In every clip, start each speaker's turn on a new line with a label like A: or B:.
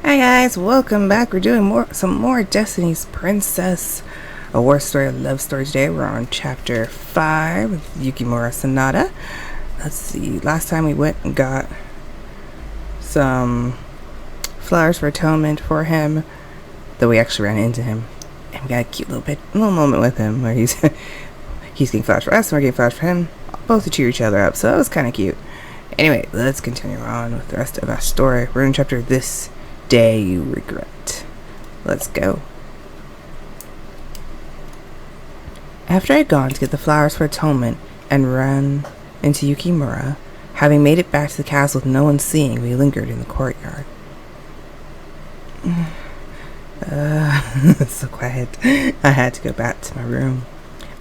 A: Hi guys, welcome back. We're doing some more Destiny's Princess, a war story, love story. Today we're on chapter 5 with Yukimura Sanada. Let's see, last time we went and got some flowers for atonement for him, though we actually ran into him, and we got a cute little moment with him where he's getting flowers for us and we're getting flowers for him, both to cheer each other up, so that was kind of cute. Anyway, let's continue on with the rest of our story. We're in chapter This Day You Regret. Let's go. After I had gone to get the flowers for atonement and run into Yukimura, having made it back to the castle with no one seeing, we lingered in the courtyard. So quiet. I had to go back to my room.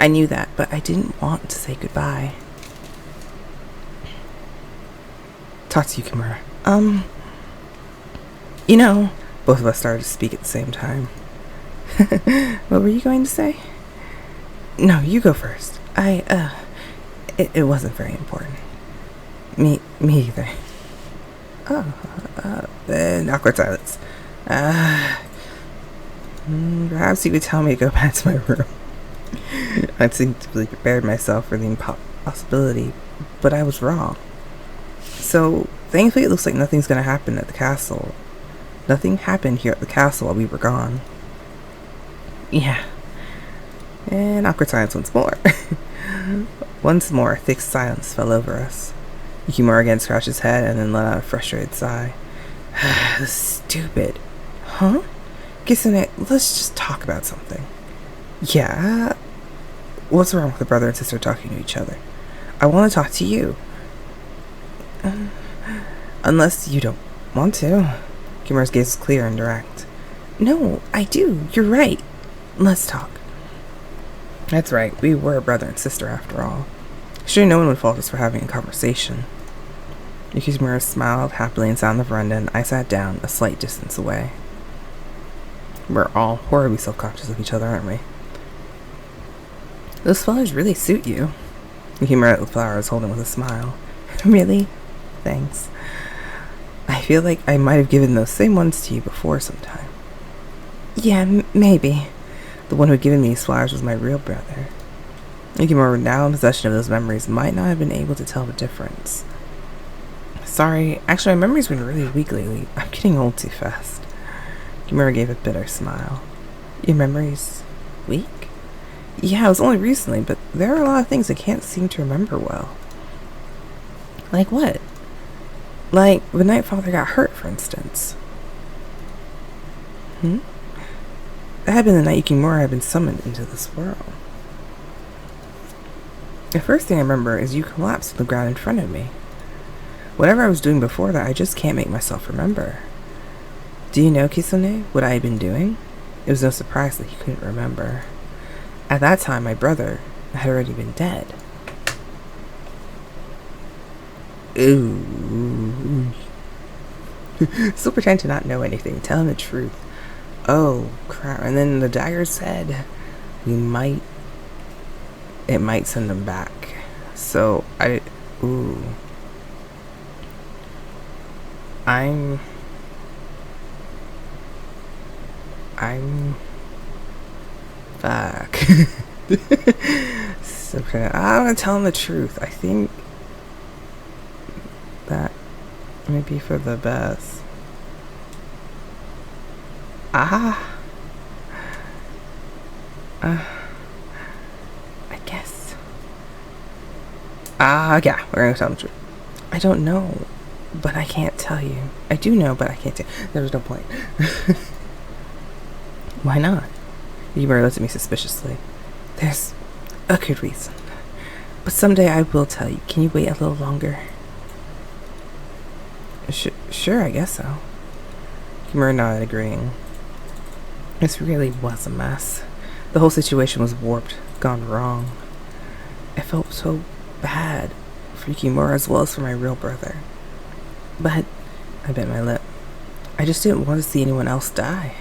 A: I knew that, but I didn't want to say goodbye. Talk to Yukimura. You know, both of us started to speak at the same time. What were you going to say? No, you go first. It wasn't very important. Me either. Then awkward silence. Perhaps you could tell me to go back to my room. I instinctively prepared myself for the impossibility, but I was wrong. So, thankfully it looks like nothing's gonna happen at the castle. Nothing happened here at the castle while we were gone. Yeah. And awkward silence once more. Once more, thick silence fell over us. Yukimura again scratched his head and then let out a frustrated sigh. Stupid. Huh? Kisune, let's just talk about something. Yeah? What's wrong with the brother and sister talking to each other? I want to talk to you. Unless you don't want to. Kimura's gaze was clear and direct. No, I do. You're right. Let's talk. That's right. We were brother and sister after all. Sure, no one would fault us for having a conversation. Yukimura smiled happily and sat on the veranda, and I sat down a slight distance away. We're all horribly self-conscious of each other, aren't we? Those flowers really suit you. Yukimura at the flowers, holding with a smile. Really? Thanks. I feel like I might have given those same ones to you before sometime. Yeah, maybe. The one who had given me these flowers was my real brother. Yukimura, now in possession of those memories, might not have been able to tell the difference. Sorry, actually my memory's been really weak lately. I'm getting old too fast. Yukimura gave a bitter smile. Your memory's weak? Yeah, it was only recently, but there are a lot of things I can't seem to remember well. Like what? Like the night father got hurt, for instance. That had been the night Yukimura had been summoned into this world. The first thing I remember is you collapsed on the ground in front of me. Whatever I was doing before that, I just can't make myself remember. Do you know, Kisune, what I had been doing? It was no surprise that he couldn't remember. At that time, my brother had already been dead. Ooh. Still pretend to not know anything. Tell him the truth. Oh, crap. And then the dagger said it might send him back. So, I'm back. So, I'm gonna tell him the truth. I think that may be for the best. I guess. Yeah, we're gonna tell him the truth. I don't know, but I can't tell you. I do know, but I can't tell. There's no point. Why not? Yukimura looked at me suspiciously. There's a good reason. But someday I will tell you. Can you wait a little longer? Sure, I guess so. Yukimura nodded, agreeing. This really was a mess. The whole situation was warped, gone wrong. I felt so bad for Yukimura as well as for my real brother. But I bit my lip. I just didn't want to see anyone else die.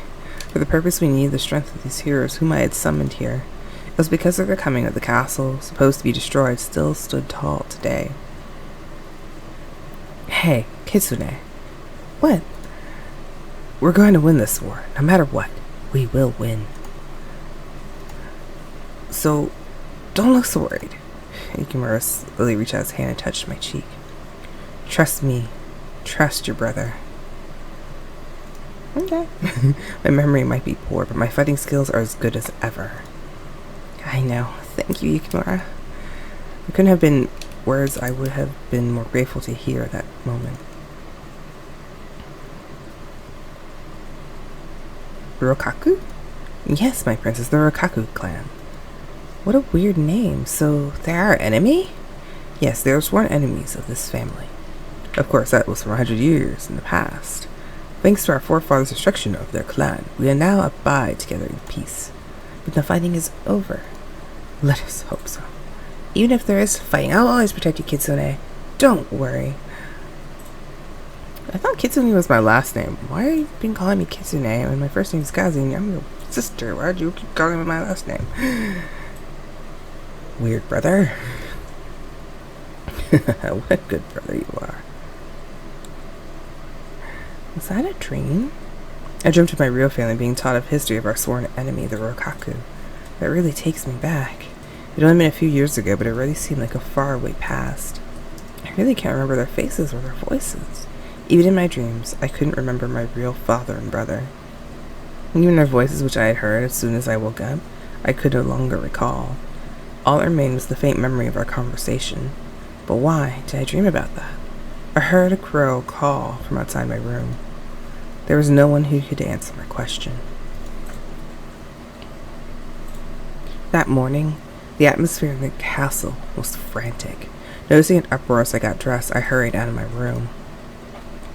A: For the purpose we needed the strength of these heroes whom I had summoned here. It was because of their coming that the castle, supposed to be destroyed, still stood tall today. Hey, Kitsune. What? We're going to win this war, no matter what. We will win. So, don't look so worried. Yukimura slowly reached out his hand and touched my cheek. Trust me. Trust your brother. Okay. My memory might be poor, but my fighting skills are as good as ever. I know. Thank you, Yukimura. There couldn't have been words I would have been more grateful to hear at that moment. Rokaku? Yes, my princess, the Rokaku clan. What a weird name. So, they are our enemy? Yes, they are sworn enemies of this family. Of course, that was from 100 years in the past. Thanks to our forefathers' destruction of their clan, we are now abide together in peace. But the fighting is over. Let us hope so. Even if there is fighting, I'll always protect you, Kitsune. Don't worry. I thought Kitsune was my last name. Why are you been calling me Kitsune when my first name is Kazi and I'm your sister? Why did you keep calling me my last name? Weird brother. What a good brother you are. Was that a dream? I dreamt of my real family being taught of history of our sworn enemy, the Rokaku. That really takes me back. It only been a few years ago, but it really seemed like a faraway past. I really can't remember their faces or their voices. Even in my dreams, I couldn't remember my real father and brother. Even their voices, which I had heard as soon as I woke up, I could no longer recall. All that remained was the faint memory of our conversation. But why did I dream about that? I heard a crow call from outside my room. There was no one who could answer my question. That morning, the atmosphere in the castle was frantic. Noticing an uproar as I got dressed, I hurried out of my room.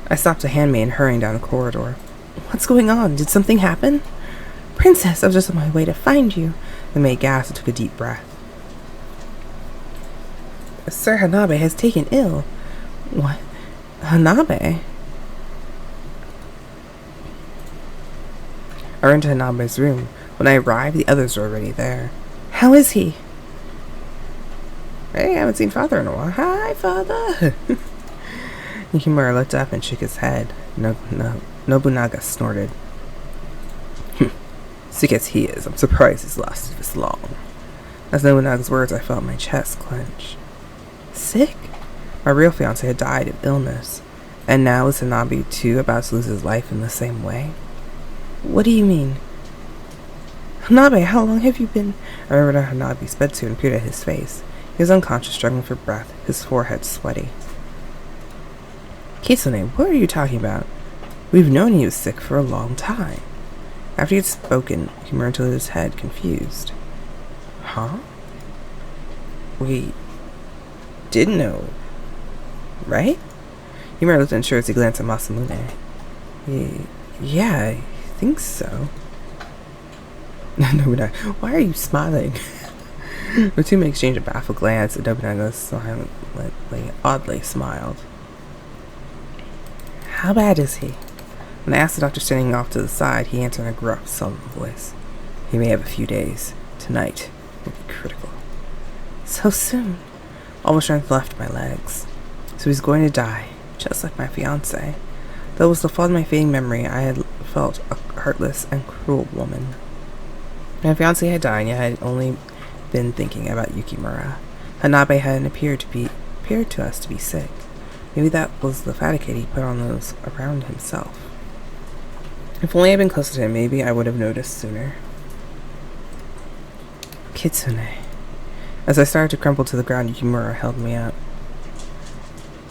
A: I stopped a handmaid hurrying down the corridor. What's going on? Did something happen? Princess, I was just on my way to find you. The maid gasped and took a deep breath. Sir Hanabe has taken ill. What? Hanabe? I ran to Hanabe's room. When I arrived, the others were already there. How is he? Hey, I haven't seen father in a while. Hi, father. Yukimura looked up and shook his head. Nobunaga snorted. Sick as he is, I'm surprised he's lasted this long. As Nobunaga's words, I felt my chest clench. Sick? My real fiancé had died of illness. And now is Hanabe too about to lose his life in the same way? What do you mean? Hanabe, how long have you been? I remembered how Hanabe sped to and peered at his face. He was unconscious, struggling for breath, his forehead sweaty. Kitsune, what are you talking about? We've known he was sick for a long time. After he had spoken, he murmured to his head, confused. Huh? We did know, right? He looked unsure as he glanced at Masamune. Yeah, I think so. Nobunaga, why are you smiling? The two men exchanged a baffled glance, and Nobunaga silently, oddly smiled. How bad is he? When I asked the doctor standing off to the side, he answered in a gruff, sullen voice. He may have a few days. Tonight will be critical. So soon? All the strength left my legs. So he's going to die, just like my fiancé. Though it was the fault of my fading memory, I had felt a heartless and cruel woman. My fiancé had died, yet I had only been thinking about Yukimura. Hanabe hadn't appeared to us to be sick. Maybe that was the faticate he put on those around himself. If only I had been closer to him, maybe I would have noticed sooner. Kitsune. As I started to crumple to the ground, Yukimura held me up.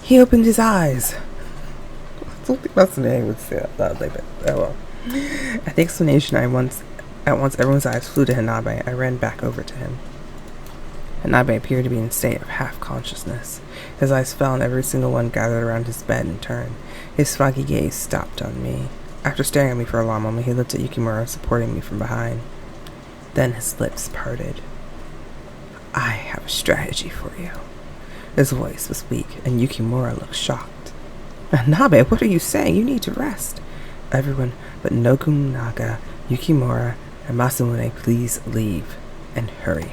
A: He opened his eyes. I don't think Masamune would say that loudly, but oh well. At the explanation, at once everyone's eyes flew to Hanabe. I ran back over to him. Hanabe appeared to be in a state of half-consciousness. His eyes fell, and every single one gathered around his bed and turned. His foggy gaze stopped on me. After staring at me for a long moment, he looked at Yukimura, supporting me from behind. Then his lips parted. I have a strategy for you. His voice was weak, and Yukimura looked shocked. Hanabe, what are you saying? You need to rest. Everyone but Nobunaga, Yukimura, and Masamune, please leave, and hurry.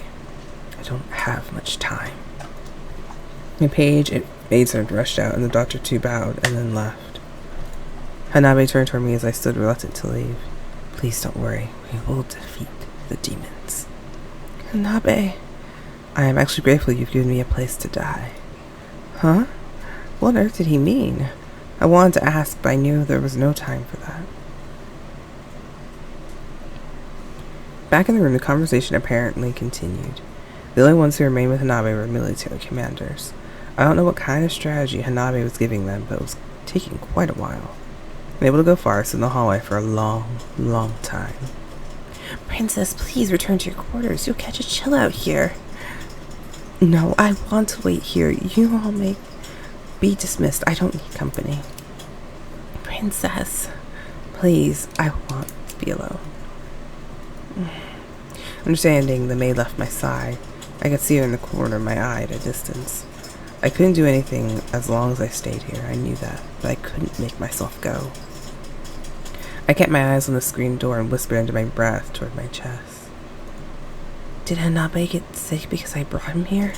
A: I don't have much time. The page and maidservant rushed out, and the doctor too bowed and then left. Hanabe turned toward me as I stood reluctant to leave. Please don't worry. We will defeat the demons. Hanabe, I am actually grateful you've given me a place to die. Huh? What on earth did he mean? I wanted to ask, but I knew there was no time for that. Back in the room, the conversation apparently continued. The only ones who remained with Hanabe were military commanders. I don't know what kind of strategy Hanabe was giving them, but it was taking quite a while. Unable to go far, I stood in the hallway for a long, long time. Princess, please return to your quarters. You'll catch a chill out here. No, I want to wait here. You all may be dismissed. I don't need company. Princess, please, I want to be alone. Understanding the maid left my side, I could see her in the corner of my eye at a distance. I couldn't do anything as long as I stayed here. I knew that, but I couldn't make myself go. I kept my eyes on the screen door and whispered under my breath toward my chest. Did Hanabe get sick because I brought him here?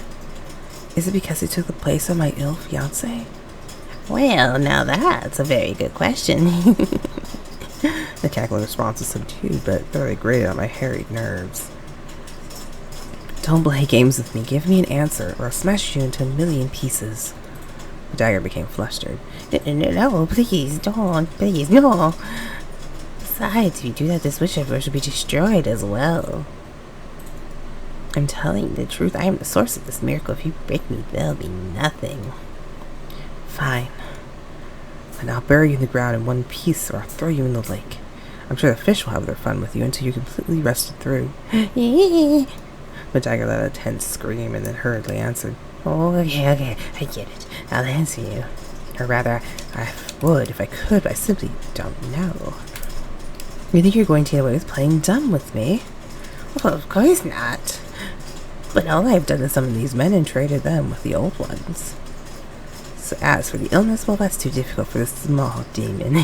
A: Is it because he took the place of my ill fiancé? Well, now that's a very good question. The cackling response was subdued, but thoroughly grated on my harried nerves. Don't play games with me. Give me an answer, or I'll smash you into a million pieces. The dagger became flustered. No, please, don't. Please, no. Besides, if you do that, this wish of yours will be destroyed as well. I'm telling you the truth. I am the source of this miracle. If you break me, there'll be nothing. Fine. And I'll bury you in the ground in one piece, or I'll throw you in the lake. I'm sure the fish will have their fun with you until you're completely rested through. The dagger let a tense scream and then hurriedly answered. Oh, okay, I get it. I'll answer you. Or rather, I would if I could, but I simply don't know. You think you're going to get away with playing dumb with me? Well, of course not. But all I've done is summon these men and traded them with the old ones. So as for the illness, well, that's too difficult for this small demon.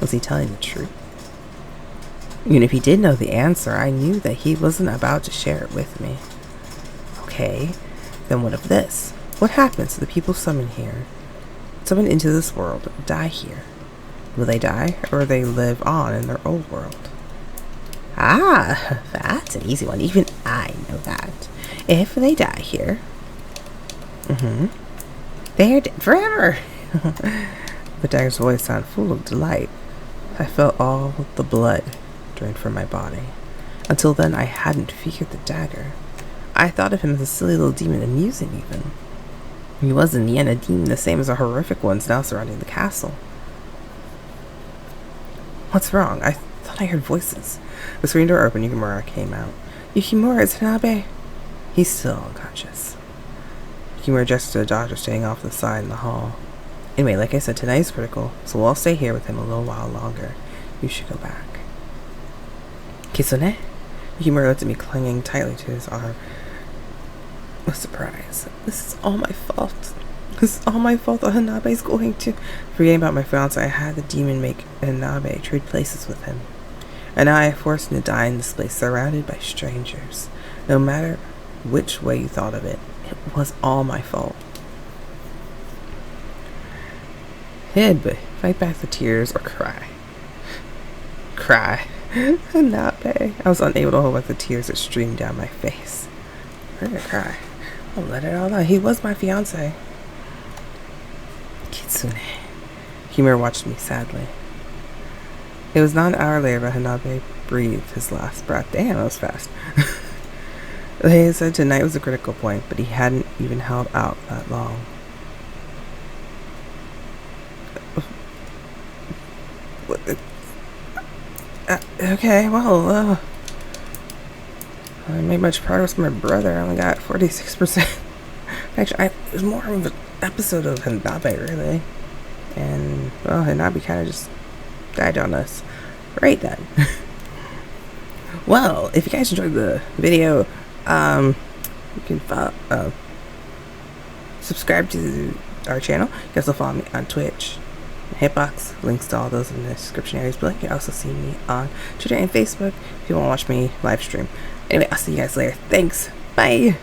A: Was he telling the truth? Even if he did know the answer, I knew that he wasn't about to share it with me. Okay, then what of this? What happens to the people summoned here? Summoned into this world, die here. Will they die, or will they live on in their old world? Ah, that's an easy one. Even I know that. If they die here, they're dead forever. The dagger's voice sounded full of delight. I felt all the blood drained from my body. Until then, I hadn't feared the dagger. I thought of him as a silly little demon, amusing even. He was in the end a demon the same as the horrific ones now surrounding the castle. What's wrong? I thought I heard voices. The screen door opened. Yukimura came out. Yukimura, it's Hanabe. He's still unconscious. Yukimura gestured to the doctor staying off to the side in the hall. Anyway, like I said, tonight is critical, so we'll all stay here with him a little while longer. You should go back. Kitsune? Yukimura looked at me, clinging tightly to his arm. With surprise. This is all my fault. This is all my fault that Hanabe's going to... Forgetting about my fiancé, I had the demon make Hanabe trade places with him. And now I forced him to die in this place, surrounded by strangers. No matter which way you thought of it, it was all my fault. Hib, fight back the tears or cry. Cry. Hanabe. I was unable to hold back the tears that streamed down my face. I'm gonna cry. I'll let it all out. He was my fiancé. Kitsune. Yukimura watched me sadly. It was not an hour later that Hanabe breathed his last breath. Damn, that was fast. They said tonight was a critical point, but he hadn't even held out that long. Okay, well, I didn't make much progress with my brother. I only got 46%. Actually, it was more of an episode of Hanabe, really. And, well, Hanabe kind of just died on us. Right then. Well, if you guys enjoyed the video, you can subscribe to our channel. You can also follow me on Twitch, Hitbox. Links to all those in the description areas below. You can also see me on Twitter and Facebook if you want to watch me live stream. Anyway, I'll see you guys later. Thanks. Bye.